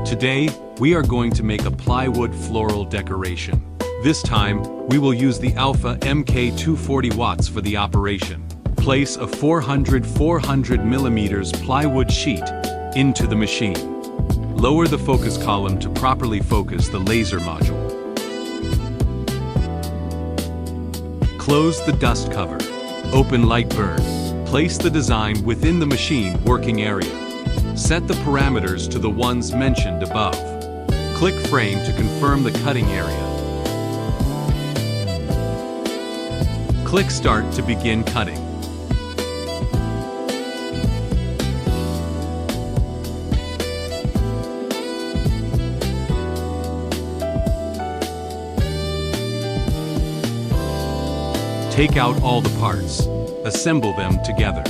Today, we are going to make a plywood floral decoration. This time, we will use the Alpha MK2 40W for the operation. Place a 400 mm plywood sheet into the machine. Lower the focus column to properly focus the laser module. Close the dust cover. Open light burn. Place the design within the machine working area. Set the parameters to the ones mentioned above. Click Frame to confirm the cutting area. Click Start to begin cutting. Take out all the parts. Assemble them together.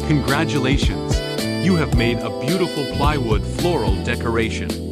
Congratulations! You have made a beautiful plywood floral decoration.